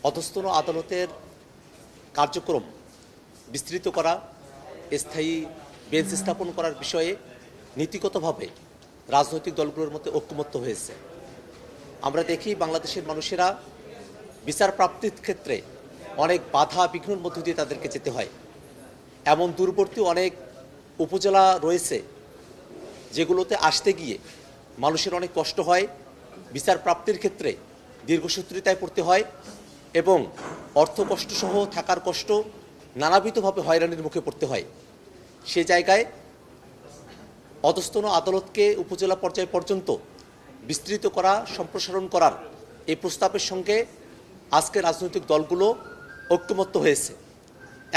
অধস্তন আদালতের কার্যক্রম বিস্তৃত করা, স্থায়ী বেঞ্চ স্থাপন করার বিষয়ে নীতিগতভাবে রাজনৈতিক দলগুলোর মধ্যে ঐকমত্য হয়েছে। আমরা দেখি বাংলাদেশের মানুষেরা বিচার প্রাপ্তির ক্ষেত্রে অনেক বাধা বিঘ্নের মধ্য দিয়ে তাদেরকে যেতে হয়। এমন দূরবর্তী অনেক উপজেলা রয়েছে যেগুলোতে আসতে গিয়ে মানুষের অনেক কষ্ট হয়, বিচার প্রাপ্তির ক্ষেত্রে দীর্ঘসূত্রিতায় পড়তে হয় এবং অর্থ কষ্টসহ থাকার কষ্ট, নানাবিধভাবে হয়রানির মুখে পড়তে হয়। সে জায়গায় অধস্তন আদালতকে উপজেলা পর্যায় পর্যন্ত বিস্তৃত করা, সম্প্রসারণ করার এই প্রস্তাবের সঙ্গে আজকে রাজনৈতিক দলগুলো ঐক্যমত্য হয়েছে।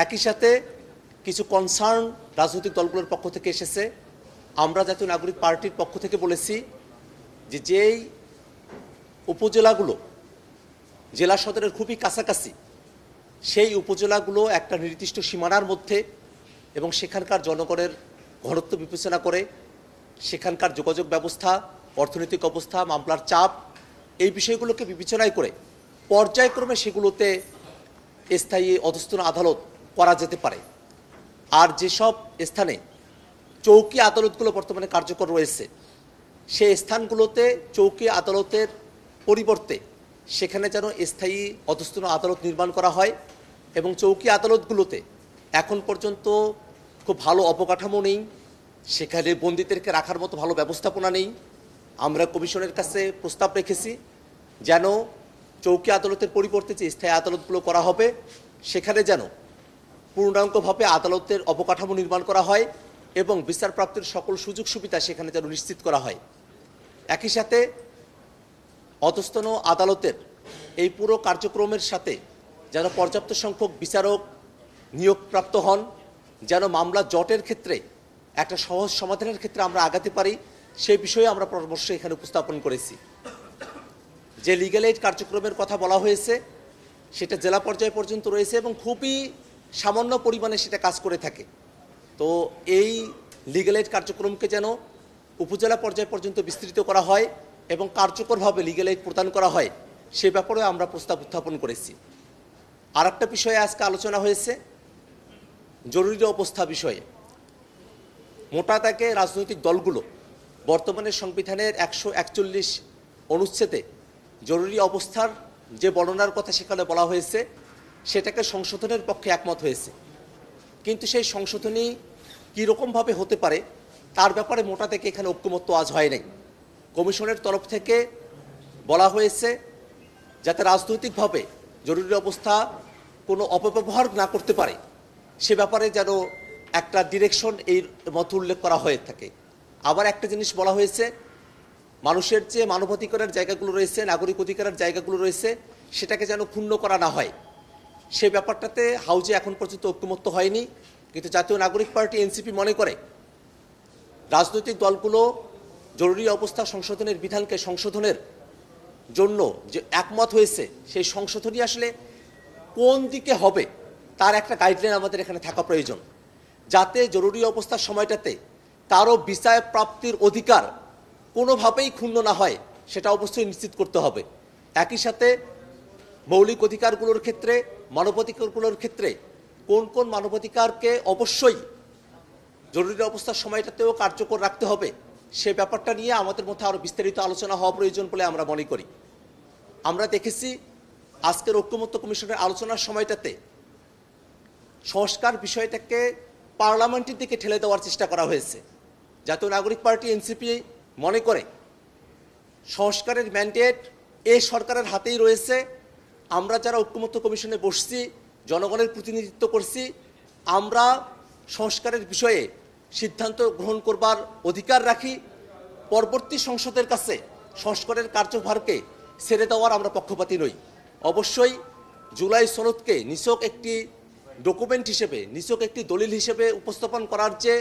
একই সাথে কিছু কনসার্ন রাজনৈতিক দলগুলোর পক্ষ থেকে এসেছে। আমরা জাতীয় নাগরিক পার্টির পক্ষ থেকে বলেছি যে যেই উপজেলাগুলো জেলা সদরের খুবই কাছাকাছি, সেই উপজেলাগুলো একটা নির্দিষ্ট সীমানার মধ্যে এবং সেখানকার জনগণের ঘনত্ব বিবেচনা করে, সেখানকার যোগাযোগ ব্যবস্থা, অর্থনৈতিক অবস্থা, মামলার চাপ, এই বিষয়গুলোকে বিবেচনায় করে পর্যায়ক্রমে সেগুলোতে স্থায়ী অধস্তন আদালত করা যেতে পারে। আর যেসব স্থানে চৌকি আদালতগুলো বর্তমানে কার্যকর রয়েছে, সেই স্থানগুলোতে চৌকি আদালতের পরিবর্তে সেখানে যেন স্থায়ী অধস্তন আদালত নির্মাণ করা হয়। এবং চৌকি আদালতগুলোতে এখন পর্যন্ত খুব ভালো অবকাঠামো নেই, সেখানে বন্দীদেরকে রাখার মতো ভালো ব্যবস্থাপনা নেই। আমরা কমিশনের কাছে প্রস্তাব রেখেছি যেন চৌকি আদালতের পরিবর্তে যে স্থায়ী আদালতগুলো করা হবে সেখানে যেন পূর্ণাঙ্গভাবে আদালতের অবকাঠামো নির্মাণ করা হয় এবং বিচার প্রাপ্তির সকল সুযোগ সুবিধা সেখানে যেন নিশ্চিত করা হয়। একই সাথে অধস্তন আদালতের এই পুরো কার্যক্রমের সাথে যেন পর্যাপ্ত সংখ্যক বিচারক নিয়োগপ্রাপ্ত হন, যেন মামলা জটের ক্ষেত্রে একটা সহজ সমাধানের ক্ষেত্রে আমরা আগাতে পারি, সেই বিষয়ে আমরা পরামর্শ এখানে উপস্থাপন করেছি। যে লিগ্যাল এইড কার্যক্রমের কথা বলা হয়েছে সেটা জেলা পর্যায় পর্যন্ত রয়েছে এবং খুবই সামান্য পরিমাণে সেটা কাজ করে থাকে। তো এই লিগ্যাল এইড কার্যক্রমকে যেন উপজেলা পর্যায় পর্যন্ত বিস্তৃত করা হয় এবং কার্যকরভাবে লিগ্যাল এইড প্রদান করা হয়, সে ব্যাপারেও আমরা প্রস্তাব উত্থাপন করেছি। আর একটা বিষয়ে আজকে আলোচনা হয়েছে জরুরি অবস্থা বিষয়ে। মোটা দাগে রাজনৈতিক দলগুলো বর্তমানে সংবিধানের 141 অনুচ্ছেদে জরুরি অবস্থার যে বর্ণনার কথা সেখানে বলা হয়েছে সেটাকে সংশোধনের পক্ষে একমত হয়েছে। কিন্তু সেই সংশোধনী কীরকমভাবে হতে পারে তার ব্যাপারে মোটা থেকে এখানে ঐক্যমত্য আজ হয় নাই। কমিশনের তরফ থেকে বলা হয়েছে যাতে রাজনৈতিকভাবে জরুরি অবস্থা কোনো অপব্যবহার না করতে পারে সে ব্যাপারে যেন একটা ডিরেকশন এই মত উল্লেখ করা হয়ে থাকে। আবার একটা জিনিস বলা হয়েছে, মানুষের যে মানবাধিকারের জায়গাগুলো রয়েছে, নাগরিক অধিকারের জায়গাগুলো রয়েছে, সেটাকে যেন ক্ষুণ্ণ করা না হয়। সে ব্যাপারটাতে হাউজে এখন পর্যন্ত ঐক্যমত্য হয়নি। কিন্তু জাতীয় নাগরিক পার্টি এনসিপি মনে করে রাজনৈতিক দলগুলো জরুরি অবস্থা সংশোধনের বিধানকে সংশোধনের জন্য যে একমত হয়েছে, সেই সংশোধনী আসলে কোন দিকে হবে তার একটা গাইডলাইন আমাদের এখানে থাকা প্রয়োজন, যাতে জরুরি অবস্থার সময়টাতে তারও বিচার প্রাপ্তির অধিকার কোনোভাবেই ক্ষুণ্ণ না হয়, সেটা অবশ্যই নিশ্চিত করতে হবে। একই সাথে মৌলিক অধিকারগুলোর ক্ষেত্রে, মানবাধিকারগুলোর ক্ষেত্রে কোন কোন মানবাধিকারকে অবশ্যই জরুরি অবস্থার সময়টাতেও কার্যকর রাখতে হবে, সে ব্যাপারটা নিয়ে আমাদের মধ্যে আরও বিস্তারিত আলোচনা হওয়া প্রয়োজন বলে আমরা মনে করি। আমরা দেখেছি আজকের ঐক্যমত্য কমিশনের আলোচনার সময়টাতে সংস্কার বিষয়টাকে পার্লামেন্টের দিকে ঠেলে দেওয়ার চেষ্টা করা হয়েছে। জাতীয় নাগরিক পার্টি এনসিপি মনে করে সংস্কারের ম্যান্ডেট এই সরকারের হাতেই রয়েছে। আমরা যারা ঐক্যমত্য কমিশনে বসছি, জনগণের প্রতিনিধিত্ব করছি, আমরা সংস্কারের বিষয়ে সিদ্ধান্ত গ্রহণ করবার অধিকার রাখি। পরবর্তী সংসদের কাছে সংস্কারের কার্যভারকে ছেড়ে দেওয়ার আমরা পক্ষপাতী নই। অবশ্যই জুলাই সনদকে নিছক একটি ডকুমেন্ট হিসেবে, নিছক একটি দলিল হিসেবে উপস্থাপন করার যে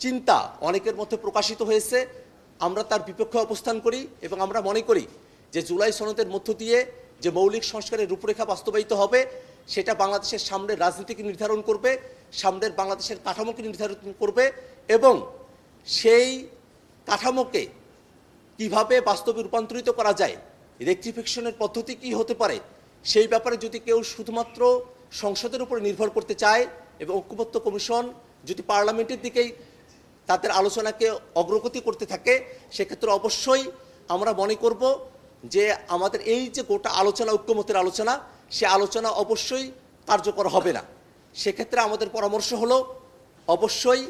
চিন্তা অনেকের মধ্যে প্রকাশিত হয়েছে, আমরা তার বিপক্ষে অবস্থান করি এবং আমরা মনে করি যে জুলাই সনদের মধ্য দিয়ে যে মৌলিক সংস্কারের রূপরেখা বাস্তবায়িত হবে সেটা বাংলাদেশের সামনের রাজনীতিকে নির্ধারণ করবে, সামনের বাংলাদেশের কাঠামোকে নির্ধারণ করবে এবং সেই কাঠামোকে কিভাবে বাস্তবে রূপান্তরিত করা যায় রেকটিফিকেশনের পদ্ধতি কি হতে পারে সেই ব্যাপারে যদি কেউ শুধুমাত্র সংসদের উপর নির্ভর করতে চায় এবং ঐক্যমত্য কমিশন যদি পার্লামেন্টের দিকেই তাদের আলোচনাকে অগ্রগতি করতে থাকে, সেক্ষেত্রে অবশ্যই আমরা মনে করব যে আমাদের এই যে গোটা আলোচনা, ঐক্যমতের আলোচনা, সে আলোচনা অবশ্যই কার্যকর হবে না। সেক্ষেত্রে আমাদের পরামর্শ হলো অবশ্যই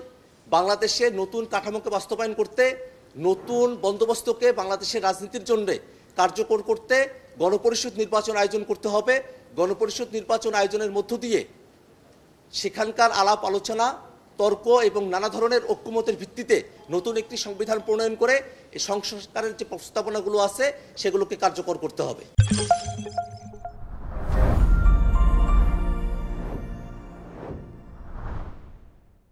বাংলাদেশে নতুন কাঠামোকে বাস্তবায়ন করতে, নতুন বন্দোবস্তকে বাংলাদেশের রাজনীতির জন্য কার্যকর করতে গণপরিষদ নির্বাচন আয়োজন করতে হবে। গণপরিষদ নির্বাচন আয়োজনের মধ্য দিয়ে সেখানকার আলাপ আলোচনা, তর্ক এবং নানা ধরনের ঐক্যমতের ভিত্তিতে নতুন একটি সংবিধান প্রণয়ন করে এই সংস্কারের যে প্রস্তাবনাগুলো আছে সেগুলোকে কার্যকর করতে হবে।